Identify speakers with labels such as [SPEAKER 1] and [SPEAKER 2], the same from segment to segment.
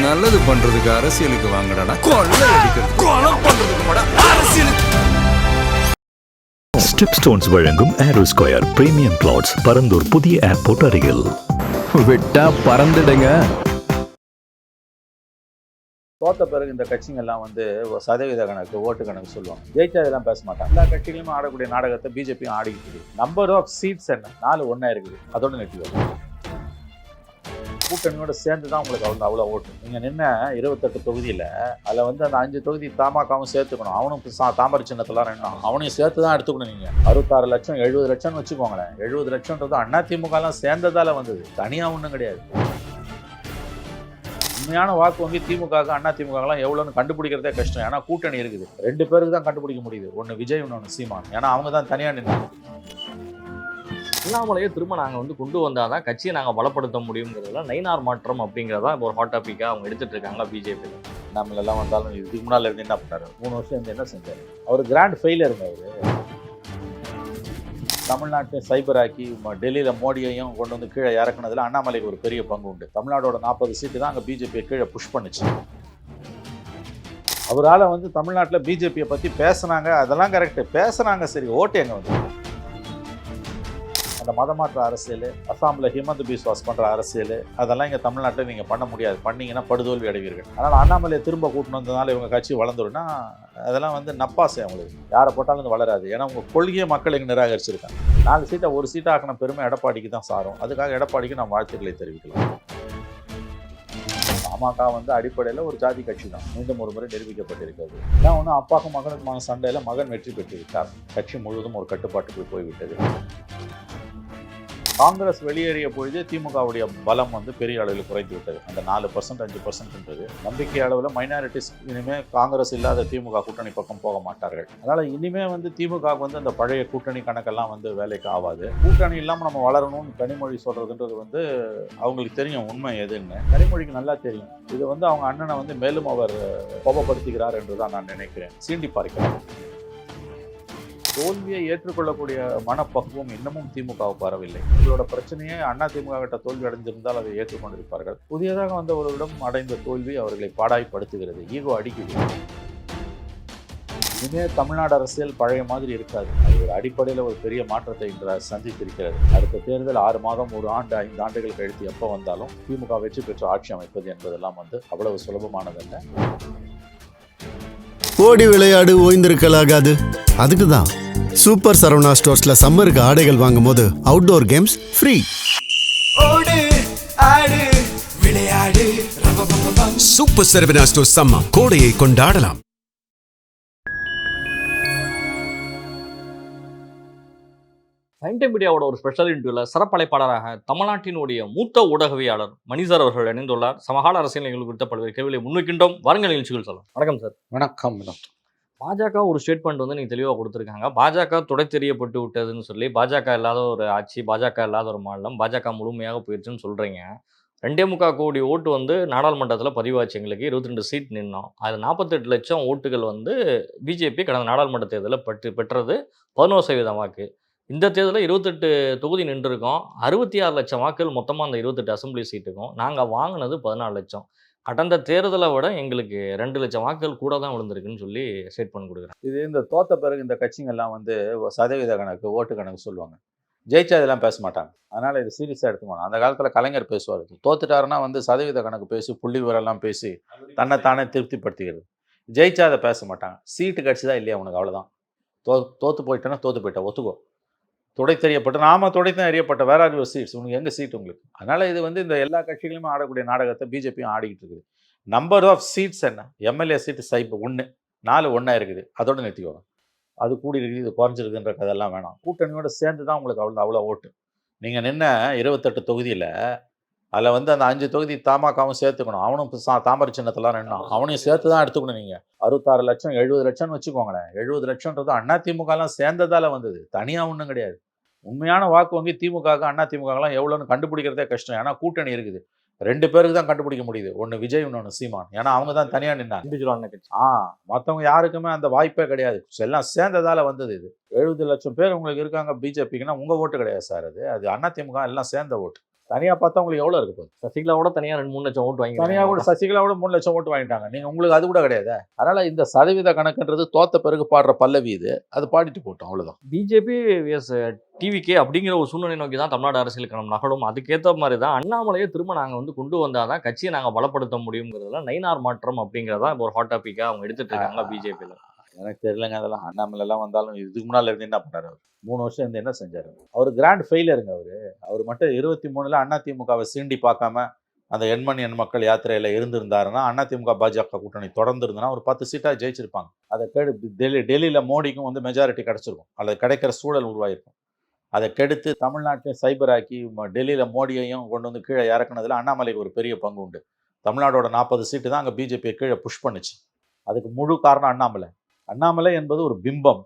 [SPEAKER 1] நல்லது பண்றதுக்கு அரசியலுக்கு வாங்கடா, கொள்ளை அடிக்கிறது கொலை பண்றதுக்கு அரசியலுக்கு.
[SPEAKER 2] ஸ்டெப் ஸ்டோன்ஸ் வழங்கும் Aero Square premium flats Parandur புதிய ஏர்போர்ட் அருகில்.
[SPEAKER 1] விட்டா பறந்துடுங்க.
[SPEAKER 3] தோத்த பிறகு இந்த கட்சிங்கெல்லாம் சதவீத கணக்கு, ஓட்டு கணக்கு சொல்லுவாங்க. ஜெயிச்சா இதெல்லாம் பேச மாட்டாங்க. எல்லா கட்சிகளுமே ஆடக்கூடிய நாடகத்தை பிஜேபியும் ஆடிக்கிட்டு. நம்பர் ஆஃப் சீட்ஸ் என்ன 4 ஒன்றா இருக்குது, அதோட நெட்டி வரும். கூட்டணியோட சேர்ந்து தான் உங்களுக்கு அவ்வளோ ஓட்டு. நீங்கள் நின்ன 28 தொகுதியில் அதில் அந்த 5 தொகுதி தமாகவும் சேர்த்துக்கணும். அவனும் தாமரை சின்னத்தெல்லாம் ரெண்டும் அவனையும் சேர்த்து தான் எடுத்துக்கணும். நீங்கள் 66 லட்சம் 70 லட்சம்னு வச்சுக்கோங்களேன். 70 லட்சம்ன்றது அதிமுகலாம் சேர்ந்ததால் வந்தது, தனியாக ஒன்றும் கிடையாது. உண்மையான வாக்கு வங்கி திமுக அதிமுகலாம் எவ்வளோன்னு கண்டுபிடிக்கிறதே கஷ்டம். ஏன்னா கூட்டணி இருக்குது. 2 பேருக்கு தான் கண்டுபிடிக்க முடியுது. ஒன்று விஜய், இன்னொன்று சீமான். ஏன்னா அவங்க தான் தனியாக நின்னாங்க.
[SPEAKER 4] அண்ணாமலையை திரும்ப நாங்கள் கொண்டு வந்தால் தான் கட்சியை நாங்கள் பலப்படுத்த முடியுங்கிறதுல நயினார் மாற்றம் அப்படிங்கிறதா இப்போ ஒரு ஹாட் டாப்பிக்காக அவங்க எடுத்துகிட்டு இருக்காங்க பிஜேபி.
[SPEAKER 3] நம்மளெல்லாம் வந்தாலும் இதுக்கு முன்னால் இருந்து என்ன பண்ணார்? 3 வருஷம் இருந்து என்ன செஞ்சார்? அவர் கிராண்ட் ஃபெயிலியருங்க. அவர் தமிழ்நாட்டை சைபர் ஆக்கி டெல்லியில் மோடியையும் கொண்டு கீழே இறக்குனதில் அண்ணாமலைக்கு ஒரு பெரிய பங்கு உண்டு. தமிழ்நாடோட 40 சீட்டு தான் அங்கே பிஜேபியை கீழே புஷ் பண்ணுச்சு. அவரால் தமிழ்நாட்டில் பிஜேபியை பற்றி பேசுனாங்க, அதெல்லாம் கரெக்டு பேசுனாங்க. சரி, ஓட்டு எங்கே அந்த மதமாற்ற அரசியல், அசாமில் ஹிமந்த் பிஸ்வாஸ் பண்ணுற அரசியல், அதெல்லாம் இங்கே தமிழ்நாட்டில் நீங்கள் பண்ண முடியாது. பண்ணிங்கன்னா படுதோல்வி அடைவீர்கள். அதனால் அண்ணாமலையை திரும்ப கூட்டின்னு வந்ததுனால இவங்க கட்சி வளர்ந்துடும்னா அதெல்லாம் நப்பாசை. அவங்களுக்கு யாரை போட்டாலும் வளராது. ஏன்னா உங்கள் கொள்கையை மக்கள் இங்கே நிராகரிச்சிருக்காங்க. 4 சீட்டை 1 சீட்டாக ஆக்கின பெருமை எடப்பாடிக்கு தான் சாரும். அதுக்காக எடப்பாடிக்கு நான் வாழ்த்துக்களை தெரிவிக்கலாம். பாமக அடிப்படையில் ஒரு ஜாதி கட்சி தான், மீண்டும் ஒரு முறை நிரூபிக்கப்பட்டிருக்கிறது. ஏன்னா அப்பாவுக்கும் மகனுக்குமான சண்டையில் மகன் வெற்றி பெற்றிருக்கார். கட்சி முழுவதும் ஒரு கட்டுப்பாட்டுக்குள் போய்விட்டது. காங்கிரஸ் வெளியேறிய பொழுது திமுகவுடைய பலம் பெரிய அளவில் குறைந்து விட்டது. அந்த 4% 5%ன்றது நம்பிக்கை அளவில் மைனாரிட்டிஸ் இனிமேல் காங்கிரஸ் இல்லாத திமுக கூட்டணி பக்கம் போக மாட்டார்கள். அதனால் இனிமேல் திமுக அந்த பழைய கூட்டணி கணக்கெல்லாம் வேலைக்கு ஆகாது. கூட்டணி இல்லாமல் நம்ம வளரணும்னு கனிமொழி சொல்கிறதுன்றது அவங்களுக்கு தெரியும் உண்மை எதுன்னு. கனிமொழிக்கு நல்லா தெரியும். இது அவங்க அண்ணனை மேலும் அவர் கோபப்படுத்துகிறார் என்று தான் நான் நினைக்கிறேன். சீண்டி பார்க்கிறார். தோல்வியை ஏற்றுக்கொள்ளக்கூடிய மனப்பக்குவம் இன்னமும் திமுகவுக்கு வரவில்லை. உங்களோட பிரச்சனையே அண்ணா திமுக கிட்ட தோல்வி அடைந்திருந்தால் அதை ஏற்றுக்கொண்டிருப்பார்கள். புதியதாக வந்தவர்களிடம் அடைந்த தோல்வி அவர்களை பாடாய்ப்படுத்துகிறது, ஈகோ அடிக்குது. இனிமே தமிழ்நாடு அரசியல் பழைய மாதிரி இருக்காது. அது ஒரு அடிப்படையில் ஒரு பெரிய மாற்றத்தை இன்று சந்தித்திருக்கிறது. அடுத்த தேர்தல் 6 மாதம், 1 ஆண்டு, 5 ஆண்டுகள் கழித்து எப்போ வந்தாலும் திமுக வெற்றி பெற்று ஆட்சி அமைப்பது என்பதெல்லாம் அவ்வளவு சுலபமானதல்ல.
[SPEAKER 5] ஓடி விளையாடு, ஓய்ந்திருக்கலாகாது. அதுக்கு தான் சூப்பர் சரவணா ஸ்டோர்ஸ்ல சம்மருக்கு ஆடைகள் வாங்கும் போது அவுட்டோர் கேம்ஸ் ஃப்ரீ.
[SPEAKER 6] ஓடு ஆடு விளையாடு. சூப்பர் சரவணா ஸ்டோர்ஸ் சம்மர் கோடையை கொண்டாடலாம்.
[SPEAKER 4] டைம் டைம் மீடியாவோட ஒரு ஸ்பெஷல் இன்டர்வியூவில் சிறப்பழைப்பாளராக தமிழ்நாட்டினுடைய மூத்த ஊடகவியாளர் மணிசார் அவர்கள் இணைந்துள்ளார். சமகால அரசியல் நிகழ்வு குறித்த பல்வேறு கேள்விகளை முன்வைக்கின்றோம். வாருங்கள் நிகழ்ச்சிகள் சொல்லலாம். வணக்கம் சார்.
[SPEAKER 3] வணக்கம்.
[SPEAKER 4] பாஜக ஒரு ஸ்டேட்மெண்ட் நீங்கள் தெளிவாக கொடுத்துருக்காங்க. பாஜக துடை தெரியப்பட்டு விட்டதுன்னு சொல்லி, பாஜக இல்லாத ஒரு ஆட்சி, பாஜக இல்லாத ஒரு மாநிலம், பாஜக முழுமையாக போயிடுச்சுன்னு சொல்கிறீங்க. 2.25 கோடி ஓட்டு நாடாளுமன்றத்தில் பதிவாச்சு. எங்களுக்கு 22 சீட் நின்னோம். அதில் 48 லட்சம் ஓட்டுகள் பிஜேபி கடந்த நாடாளுமன்ற தேர்தலில் பெற்றது 11% வாக்கு. இந்த தேர்தலில் 28 தொகுதி நின்றுருக்கோம். 66 லட்சம் வாக்குகள் மொத்தமாக அந்த 28 அசம்பிளி சீட்டுக்கும். நாங்கள் வாங்கினது 14 லட்சம். கடந்த தேர்தலை விட எங்களுக்கு 2 லட்சம் வாக்குகள் கூட தான் விழுந்திருக்குன்னு சொல்லி ஸ்டேட்மெண்ட் கொடுக்குறேன்.
[SPEAKER 3] இது இந்த தோத்த பிறகு இந்த கட்சிங்கெல்லாம் சதவீத கணக்கு, ஓட்டு கணக்கு சொல்லுவாங்க. ஜெயிச்சா இதெல்லாம் பேச மாட்டாங்க. அதனால் இது சீரியஸாக எடுத்துக்கணும். அந்த காலத்தில் கலைஞர் பேசுவார். தோத்துட்டாருன்னா சதவீத கணக்கு பேசி, புள்ளி விவரெல்லாம் பேசி தன்னைத்தானே திருப்திப்படுத்திக்கிறது. ஜெயிச்சா அதை பேச மாட்டாங்க. சீட்டு கட்சி தான் இல்லையா உனக்கு, அவ்வளோதான். தோற்று போயிட்டேன்னா தோற்று போயிட்டா ஒத்துக்கோ. துடை தெரியப்பட்ட நாம துடைத்தான் அறியப்பட்ட வேற ஒரு சீட்ஸ் உங்களுக்கு எங்கே சீட் உங்களுக்கு. அதனால் இது இந்த எல்லா கட்சிகளுமே ஆடக்கூடிய நாடகத்தை பிஜேபியும் ஆடிக்கிட்டு இருக்குது. நம்பர் ஆஃப் சீட்ஸ் என்ன? எம்எல்ஏ சீட்டு சைப்பு 1, 4 ஒன்றா இருக்குது, அதோட நிறுத்திக்கோங்க. அது கூடி இருக்குது, இது குறைஞ்சிருக்குன்ற கதெல்லாம் வேணாம். கூட்டணியோட சேர்ந்து தான் உங்களுக்கு அவ்வளோ ஓட்டு. நீங்கள் நின்ன 28 தொகுதியில் அதில் அந்த 5 தொகுதி தமாகவும் சேர்த்துக்கணும். அவனும் தாமரை சின்னத்தெல்லாம் ரெண்டும் அவனையும் சேர்த்து தான் எடுத்துக்கணும். நீங்கள் 66 லட்சம் 70 லட்சம்னு வச்சுக்கோங்களேன். 70 லட்சம்ன்றது அதிமுகலாம் சேர்ந்ததால் வந்தது, தனியாக ஒன்றும் கிடையாது. உண்மையான வாக்கு வங்கி திமுக அதிமுகலாம் எவ்வளோன்னு கண்டுபிடிக்கிறதே கஷ்டம். ஏன்னா கூட்டணி இருக்குது. 2 பேருக்கு தான் கண்டுபிடிக்க முடியுது. ஒன்று விஜய், இன்னொன்று சீமான். ஏன்னா அவங்க தான் தனியாக நின்னாங்க. மற்றவங்க யாருக்குமே அந்த வாய்ப்பே கிடையாது. எல்லாம் சேர்ந்ததால் வந்தது. இது 70 லட்சம் பேர் உங்களுக்கு இருக்காங்க பிஜேபிக்குன்னா உங்கள் ஓட்டு கிடையாது சார். அது அதிமுக எல்லாம் சேர்ந்த ஓட்டு. தனியாக பார்த்தா உங்களுக்கு எவ்வளோ இருக்கு போகுது?
[SPEAKER 4] சசிகலாவோட தனியாக 2-3 லட்சம் ஓட்டு
[SPEAKER 3] தனியாக கூட
[SPEAKER 4] வாங்கி
[SPEAKER 3] சசிகலாவோட 3 லட்சம் ஓட்டு வாங்கிட்டாங்க. நீங்கள் உங்களுக்கு அது கூட கிடையாது. அதனால் இந்த சதவீத கணக்குன்றது தோத்த பிறகு பாடுற பல்லவி இது. அது பாடிட்டு போட்டோம், அவ்வளோதான்.
[SPEAKER 4] பிஜேபி விஎஸ் டிவிகே அப்படிங்கிற ஒரு சூழ்நிலை நோக்கி தான் தமிழ்நாடு அரசியலுக்கு நம்ம நகலும். அதுக்கேற்ற மாதிரி தான் அண்ணாமலையை திரும்ப நாங்கள் வந்து கொண்டு வந்தால் தான் கட்சியை நாங்கள் பலப்படுத்த முடியுங்கிறதுல நயினார் மாற்றம் அப்படிங்கிறதா இப்போ ஒரு ஹாட் டாப்பிக்காக அவங்க எடுத்துட்டு இருக்காங்க பிஜேபியில்.
[SPEAKER 3] எனக்கு தெரியலங்க அதெல்லாம். அண்ணாமலைலாம் வந்தாலும் இதுக்கு முன்னால் இருந்து என்ன பண்ணார் அவர்? 3 வருஷம் இருந்து என்ன செஞ்சார்? அவர் கிராண்ட் ஃபெயிலியருங்க. அவர் மட்டும் 23ல் அதிமுகவை சீண்டி பார்க்காம அந்த எண்மண் எண் மக்கள் யாத்திரையில் இருந்திருந்தாருன்னா, அதிமுக பாஜக கூட்டணி தொடர்ந்து இருந்ததுன்னா ஒரு 10 சீட்டாக ஜெயிச்சிருப்பாங்க. அதை டெல்லியில் மோடிக்கும் வந்து மெஜாரிட்டி கிடச்சிருக்கும், அல்லது கிடைக்கிற சூழல் உருவாயிருக்கும். அதை கெடுத்து தமிழ்நாட்டையும் சைபர் ஆக்கி டெல்லியில் மோடியையும் கொண்டு வந்து கீழே இறக்குனதில் அண்ணாமலைக்கு ஒரு பெரிய பங்கு உண்டு. தமிழ்நாடோட 40 சீட்டு தான் அங்கே பிஜேபியை கீழே புஷ் பண்ணுச்சு. அதுக்கு முழு காரணம் அண்ணாமலை. அண்ணாமலை என்பது ஒரு பிம்பம்.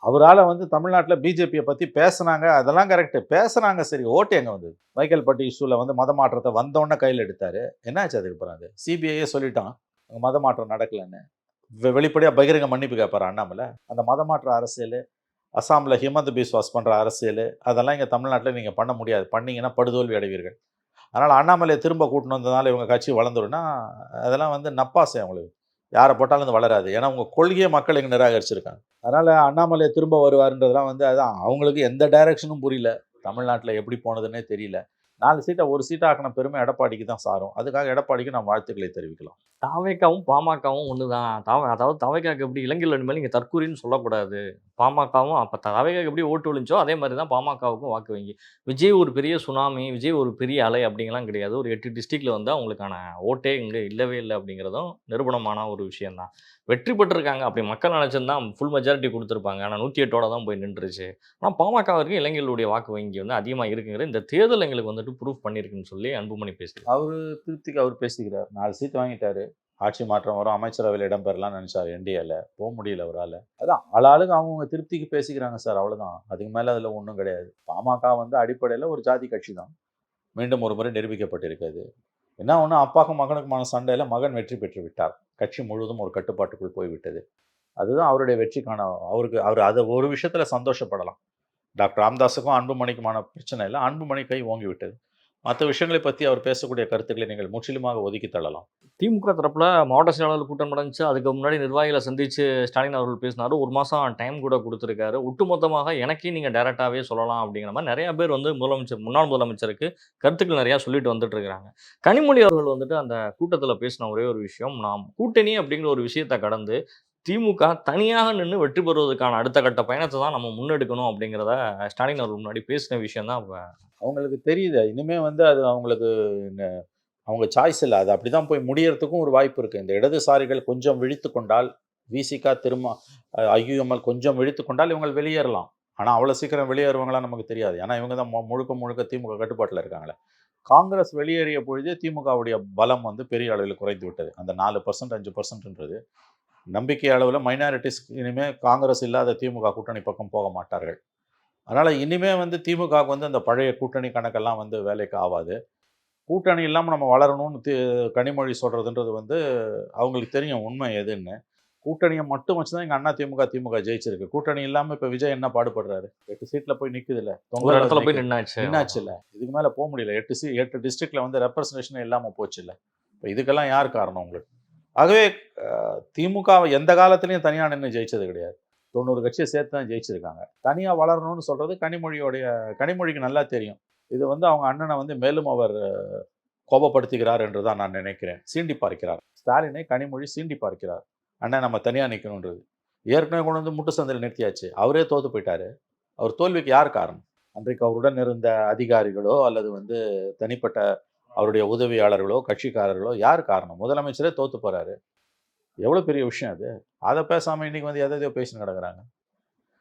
[SPEAKER 3] அவரால் வந்து தமிழ்நாட்டில் பிஜேபியை பற்றி பேசுனாங்க, அதெல்லாம் கரெக்டு பேசுனாங்க. சரி, ஓட்டு எங்கே வந்தது? மைக்கேல்பட்டி இஷ்யூவில் வந்து மத மாற்றத்தை வந்தோடனே கையில் எடுத்தார். என்னாச்சு அதுக்கு அப்புறம்? அது சிபிஐயே சொல்லிட்டான் அங்கே மத மாற்றம் நடக்கலைன்னு. வெளிப்படையாக பகிரங்க மன்னிப்பு கேட்பார் அண்ணாமலை. அந்த மத மாற்ற அரசியல், அசாமில் ஹிமந்த் பிஸ்வாஸ் பண்ணுற அரசியல், அதெல்லாம் இங்கே தமிழ்நாட்டில் நீங்கள் பண்ண முடியாது. பண்ணிங்கன்னா படுதோல்வி அடைவீர்கள். அதனால் அண்ணாமலையை திரும்ப கூட்டின்னு வந்ததுனால இவங்க கட்சி வளர்ந்துடும்னா அதெல்லாம் வந்து நப்பாசை. அவங்களுக்கு யாரை போட்டாலும் அது வளராது. ஏன்னா உங்கள் கொள்கையை மக்கள் இங்கே நிராகரிச்சிருக்காங்க. அதனால் அண்ணாமலையை திரும்ப வருவாருன்றதுலாம் வந்து அதுதான் அவங்களுக்கு எந்த டைரக்ஷனும் புரியல. தமிழ்நாட்டில் எப்படி போனதுன்னே தெரியல. 4 சீட்டை 1 சீட்டாக ஆக்கின பெருமை எடப்பாடிக்கு தான் சாரும். அதுக்காக எடப்பாடிக்கு நான் வாழ்த்துக்களை தெரிவிக்கலாம்.
[SPEAKER 4] தாவேக்காவும் பாமகவும் ஒன்று தான். அதாவது தாவேக்காவுக்கு எப்படி இளைஞர்கள் இனிமேல் நீங்கள் தற்கூரின்னு சொல்லக்கூடாது. பாமகவும் அப்போ தாவேக்காவுக்கு எப்படி ஓட்டு விழுந்துச்சோ அதே மாதிரி தான் பாமகவுக்கும் வாக்கு வங்கி. விஜய் ஒரு பெரிய சுனாமி, விஜய் ஒரு பெரிய அலை அப்படிங்கலாம் கிடையாது. ஒரு 8 டிஸ்ட்ரிக்டில் வந்து அவங்களுக்கான ஓட்டே இங்கே இல்லவே இல்லை அப்படிங்கிறதும் நிரூபணமான ஒரு விஷயந்தான். வெற்றி பெற்றிருக்காங்க. அப்படி மக்கள் நினச்சிருந்தா ஃபுல் மெஜாரிட்டி கொடுத்துருப்பாங்க. ஆனால் 108ஓட தான் போய் நின்றுச்சு. ஆனால் பாமக வரைக்கும் இளைஞர்களுடைய வாக்கு வங்கி வந்து அதிகமாக இருக்குங்கிற இந்த தேர்தல் எங்களுக்கு வந்துட்டு ப்ரூஃப் பண்ணியிருக்குன்னு சொல்லி அன்புமணி பேசுகிறார்.
[SPEAKER 3] அவர் திருப்திக்கு அவர் பேசிக்கிறார். 4 சீட் வாங்கிட்டாரு. ஆட்சி மாற்றம் வரும், அமைச்சரவையில் இடம்பெறலாம்னு நினச்சார். என்டிஏல போக முடியல அவரால். அதான் ஆளாளுக்கு அவங்கவுங்க திருப்திக்கு பேசிக்கிறாங்க சார், அவ்வளோதான். அதுக்கு மேலே அதில் ஒன்றும் கிடையாது. பாமக வந்து அடிப்படையில் ஒரு ஜாதி கட்சி தான். மீண்டும் ஒரு முறை நிரூபிக்கப்பட்டிருக்காது. என்ன ஒன்று, அப்பாவுக்கும் மகனுக்குமான சண்டையில் மகன் வெற்றி பெற்று விட்டார். கட்சி முழுவதும் ஒரு கட்டுப்பாட்டுக்குள் போய்விட்டது. அதுதான் அவருடைய வெற்றிக்கான அவர் அதை ஒரு விஷயத்தில் சந்தோஷப்படலாம். டாக்டர் ராமதாஸுக்கும் அன்புமணிக்குமான பிரச்சனை இல்லை. அன்புமணி கை ஓங்கி விட்டது. மற்ற விஷயங்களை பற்றி அவர் பேசக்கூடிய கருத்துக்களை நீங்கள் முற்றிலுமாக ஒதுக்கி தள்ளலாம்.
[SPEAKER 4] திமுக தரப்பில் மாவட்ட செயலாளர் கூட்டம் நடந்துச்சு. அதுக்கு முன்னாடி நிர்வாகிகளை சந்தித்து ஸ்டாலின் அவர்கள் பேசினார். 1 மாதம் டைம் கூட கொடுத்துருக்காரு. ஒட்டுமொத்தமாக எனக்கே நீங்கள் டைரெக்டாகவே சொல்லலாம் அப்படிங்கிற மாதிரி நிறையா பேர் வந்து முன்னாள் முதலமைச்சருக்கு கருத்துக்கள் நிறையா சொல்லிட்டு வந்துட்டு இருக்கிறாங்க. கனிமொழி அவர்கள் வந்துட்டு அந்த கூட்டத்தில் பேசின ஒரே ஒரு விஷயம், நாம் கூட்டணி அப்படிங்கிற ஒரு விஷயத்தை கடந்து திமுக தனியாக நின்று வெற்றி பெறுவதற்கான அடுத்த கட்ட பயணத்தை தான் நம்ம முன்னெடுக்கணும் அப்படிங்கிறத ஸ்டாலின் அவர்கள் முன்னாடி பேசின விஷயம் தான்.
[SPEAKER 3] அவங்களுக்கு தெரியுது இனிமே வந்து அது அவங்களுக்கு அவங்க சாய்ஸ் இல்லை. அது அப்படி தான் போய் முடியறதுக்கும் ஒரு வாய்ப்பு இருக்குது. இந்த இடதுசாரிகள் கொஞ்சம் விழித்து கொண்டால், விசிகா திரும்ப ஐயுஎம்எல் கொஞ்சம் விழித்து கொண்டால் இவங்க வெளியேறலாம். ஆனால் அவ்வளோ சீக்கிரம் வெளியேறுவாங்களாம் நமக்கு தெரியாது. ஏன்னா இவங்க தான் முழுக்க திமுக கட்டுப்பாட்டில் இருக்காங்களே. காங்கிரஸ் வெளியேறிய பொழுது திமுகவுடைய பலம் வந்து பெரிய அளவில் குறைந்து விட்டது. அந்த 4% 5%ன்றது நம்பிக்கை அளவில் மைனாரிட்டிஸ் இனிமேல் காங்கிரஸ் இல்லாத திமுக கூட்டணி பக்கம் போக மாட்டார்கள். அதனால் இனிமேல் வந்து திமுகவுக்கு வந்து அந்த பழைய கூட்டணி கணக்கெல்லாம் வந்து வேலைக்கு ஆகாது. கூட்டணி இல்லாமல் நம்ம வளரணும்னு கனிமொழி சொல்கிறதுன்றது வந்து அவங்களுக்கு தெரியும் உண்மை எதுன்னு. கூட்டணியை மட்டும் வச்சு தான் இங்கே திமுக ஜெயிச்சிருக்கு. கூட்டணி இல்லாமல் இப்போ விஜய் என்ன பாடுபடுறாரு? 8 சீட்டில் போய் நிற்குது இல்லை,
[SPEAKER 4] ஒரு இடத்துல போய் நின்னாச்சு
[SPEAKER 3] இல்லை. இதுக்கு மேலே போக முடியல. 8 டிஸ்ட்ரிக்டில் வந்து ரெப்ரசன்டேஷனே இல்லாமல் போச்சு இல்லை. இப்போ இதுக்கெல்லாம் யார் காரணம் உங்களுக்கு? ஆகவே திமுக எந்த காலத்துலேயும் தனியாக நின்று ஜெயிச்சது கிடையாது. 90 கட்சியை சேர்த்து தான் ஜெயிச்சிருக்காங்க. தனியாக வளரணும்னு சொல்கிறது கனிமொழிக்கு நல்லா தெரியும். இது வந்து அவங்க அண்ணனை வந்து மேலும் அவர் கோபப்படுத்துகிறார் என்று தான் நான் நினைக்கிறேன். சீண்டி பார்க்கிறார். ஸ்டாலினை கனிமொழி சீண்டி பார்க்கிறார். அண்ணன் நம்ம தனியாக நிற்கணுன்றது. ஏற்கனவே கொண்டு வந்து முட்டு சந்தையில் நிறுத்தியாச்சு. அவரே தோற்று போயிட்டார். அவர் தோல்விக்கு யார் காரணம்? அன்றைக்கு அவருடன் இருந்த அதிகாரிகளோ அல்லது வந்து தனிப்பட்ட அவருடைய உதவியாளர்களோ கட்சிக்காரர்களோ யார் காரணம்? முதலமைச்சரே தோற்று போகிறாரு. எவ்வளோ பெரிய விஷயம் அது. அதை பேசாமல் இன்றைக்கி வந்து எதையோ பேசி நடக்கிறாங்க.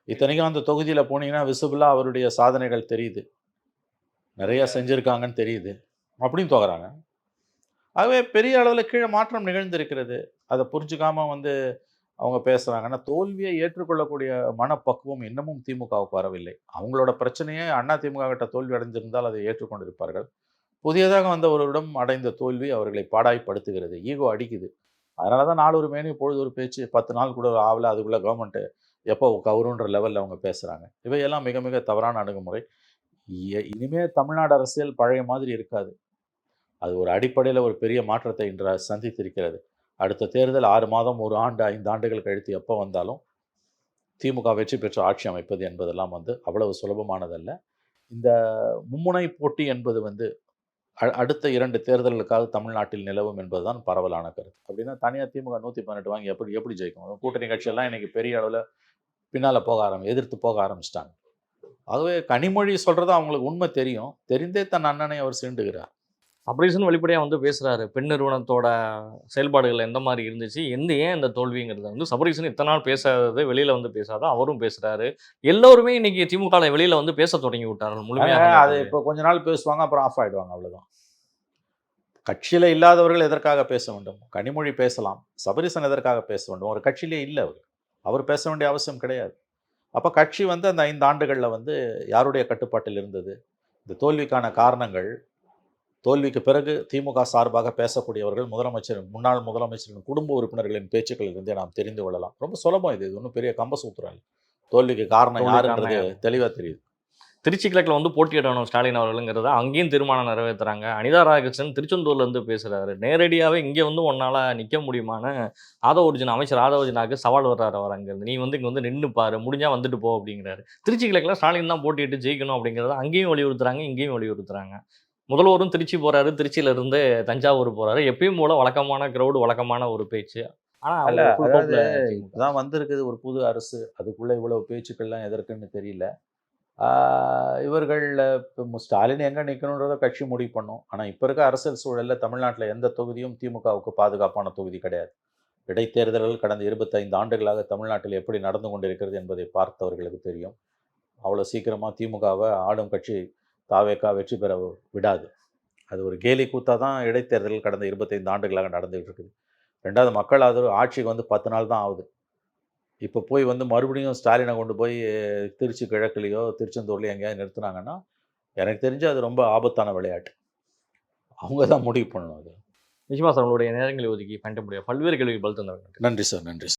[SPEAKER 3] இத்தனைக்கும் அந்த தொகுதியில் போனீங்கன்னா விசிபிளாக அவருடைய சாதனைகள் தெரியுது, நிறையா செஞ்சுருக்காங்கன்னு தெரியுது, அப்படின்னு தோக்குறாங்க. ஆகவே பெரிய அளவில் கீழே மாற்றம் நிகழ்ந்திருக்கிறது. அதை புரிஞ்சுக்காமல் வந்து அவங்க பேசுகிறாங்கன்னா தோல்வியை ஏற்றுக்கொள்ளக்கூடிய மனப்பக்குவம் இன்னமும் திமுகவுக்கு வரவில்லை. அவங்களோட பிரச்சனையே திமுக கிட்ட தோல்வி அடைந்திருந்தால் அதை ஏற்றுக்கொண்டிருப்பார்கள். புதியதாக வந்தவரிடம் அடைந்த தோல்வி அவர்களை பாடாய்ப்படுத்துகிறது. ஈகோ அடிக்குது. அதனால தான் நாள் ஒரு மேனி பொழுது ஒரு பேச்சு, 10 நாள் கூட ஆகலை, அதுக்குள்ளே கவர்மெண்ட்டு எப்போ கவருன்ற லெவலில் அவங்க பேசுகிறாங்க. இவையெல்லாம் மிக மிக தவறான அணுகுமுறை. இனிமே தமிழ்நாடு அரசியல் பழைய மாதிரி இருக்காது. அது ஒரு அடிப்படையில் ஒரு பெரிய மாற்றத்தை இன்று சந்தித்திருக்கிறது. அடுத்த தேர்தல் 6 மாதம், 1 ஆண்டு, 5 ஆண்டுகள் கழித்து எப்போ வந்தாலும் திமுக வெற்றி பெற்று ஆட்சி அமைப்பது என்பதெல்லாம் வந்து அவ்வளவு சுலபமானதல்ல. இந்த மும்முனை போட்டி என்பது வந்து அடுத்த 2 தேர்தல்களுக்காக தமிழ்நாட்டில் நிலவும் என்பதுதான் பரவலான கருத்து. அப்படின்னா தனியாக திமுக 118 வாங்கி எப்படி ஜெயிக்கும்? கூட்டணி கட்சியெல்லாம் இன்னைக்கு பெரிய அளவில் பின்னால் எதிர்த்து போக ஆரம்பிச்சிட்டாங்க. ஆகவே கனிமொழி சொல்கிறது அவங்களுக்கு உண்மை தெரியும், தெரிந்தே தன் அண்ணனை அவர் சீண்டுகிறார்.
[SPEAKER 4] சபரீசன் வெளிப்படையாக வந்து பேசுகிறாரு, பெண் நிறுவனத்தோட செயல்பாடுகள் எந்த மாதிரி இருந்துச்சு, ஏன் இந்த தோல்விங்கிறத வந்து சபரீசன் இத்தனை நாள் பேசாதது வெளியில் வந்து பேசாத அவரும் பேசுகிறாரு. எல்லோருமே இன்னைக்கு திமுக வெளியில் வந்து பேச தொடங்கி விட்டார்கள் முழுமையாக.
[SPEAKER 3] அது இப்போ கொஞ்ச நாள் பேசுவாங்க, அப்புறம் ஆஃப் ஆகிடுவாங்க, அவ்வளோதான். கட்சியில் இல்லாதவர்கள் எதற்காக பேச வேண்டும்? கனிமொழி பேசலாம், சபரீசன் எதற்காக பேச வேண்டும்? ஒரு கட்சியிலே இல்லை, அவர் பேச வேண்டிய அவசியம் கிடையாது. அப்போ கட்சி வந்து அந்த 5 ஆண்டுகளில் வந்து யாருடைய கட்டுப்பாட்டில் இருந்தது? இந்த தோல்விக்கான காரணங்கள், தோல்விக்கு பிறகு திமுக சார்பாக பேசக்கூடியவர்கள் முன்னாள் முதலமைச்சரின் குடும்ப உறுப்பினர்களின் பேச்சுக்களில் இருந்தே நாம் தெரிந்து கொள்ளலாம். ரொம்ப சுலபம், இது ஒன்றும் பெரிய கம்பசூத்திரம் இல்லை. தோல்விக்கு காரணம் யாருன்றது தெளிவாக தெரியுது.
[SPEAKER 4] திருச்சி கிழக்கில் வந்து போட்டியிடணும் ஸ்டாலின் அவர்களுங்கிறத அங்கேயும் தீர்மானம் நிறைவேற்றுறாங்க. அனிதா ராதாகிருஷ்ணன் திருச்செந்தூர்லேருந்து பேசுகிறாரு. நேரடியாகவே இங்கே வந்து உன்னால் நிற்க முடியுமான்னு அமைச்சர் ஆதவர்ஜுனாவுக்கு சவால் வர்றாரு. அவர் அங்கேருந்து நீ வந்து இங்கே வந்து நின்று பாரு, முடிஞ்சால் வந்துட்டு போ அப்படிங்கிறாரு. திருச்சி கிழக்கில் ஸ்டாலின் தான் போட்டியிட்டு ஜெயிக்கணும் அப்படிங்கிறத அங்கேயும் வலியுறுத்துறாங்க, இங்கேயும் வலியுறுத்துறாங்க. முதல்வரும் திருச்சி போகிறாரு, திருச்சியிலேருந்து தஞ்சாவூர் போகிறாரு. எப்பயும் போல வழக்கமான க்ரௌடு, வழக்கமான ஒரு பேச்சு. ஆனால்
[SPEAKER 3] தான் வந்திருக்குது ஒரு புது அரசு, அதுக்குள்ளே இவ்வளவு பேச்சுக்கள்லாம் எதற்குன்னு தெரியல. இவர்கள் இப்போ ஸ்டாலின் எங்கே நிற்கணுன்றதை கட்சி முடிவு பண்ணும். ஆனால் இப்போ இருக்க அரசியல் சூழலில் தமிழ்நாட்டில் எந்த தொகுதியும் திமுகவுக்கு பாதுகாப்பான தொகுதி கிடையாது. இடைத்தேர்தல்கள் கடந்த 25 ஆண்டுகளாக தமிழ்நாட்டில் எப்படி நடந்து கொண்டிருக்கிறது என்பதை பார்த்தவர்களுக்கு தெரியும். அவ்வளோ சீக்கிரமாக திமுகவை ஆளும் கட்சி தாவேகா வெற்றி பெற விடாது. அது ஒரு கேலி கூத்தாக தான் இடைத்தேர்தல்கள் கடந்த 25 ஆண்டுகளாக நடந்துகிட்டு இருக்குது. 2வது, மக்கள் ஆதரவு ஆட்சிக்கு வந்து 10 நாள் தான் ஆகுது. இப்போ போய் வந்து மறுபடியும் ஸ்டாலினை கொண்டு போய் திருச்சி கிழக்குலையோ திருச்செந்தூர்லையோ எங்கேயாவது நிறுத்துனாங்கன்னா எனக்கு தெரிஞ்சு அது ரொம்ப ஆபத்தான விளையாட்டு. அவங்க தான் முடிவு பண்ணணும். அது
[SPEAKER 4] நிச்சயமாக சார், உங்களுடைய நேரங்களை ஒதுக்கி பயன்படுத்த பல்வேறு கேள்விகள் பதில் தந்தாங்க.
[SPEAKER 3] நன்றி சார். நன்றி.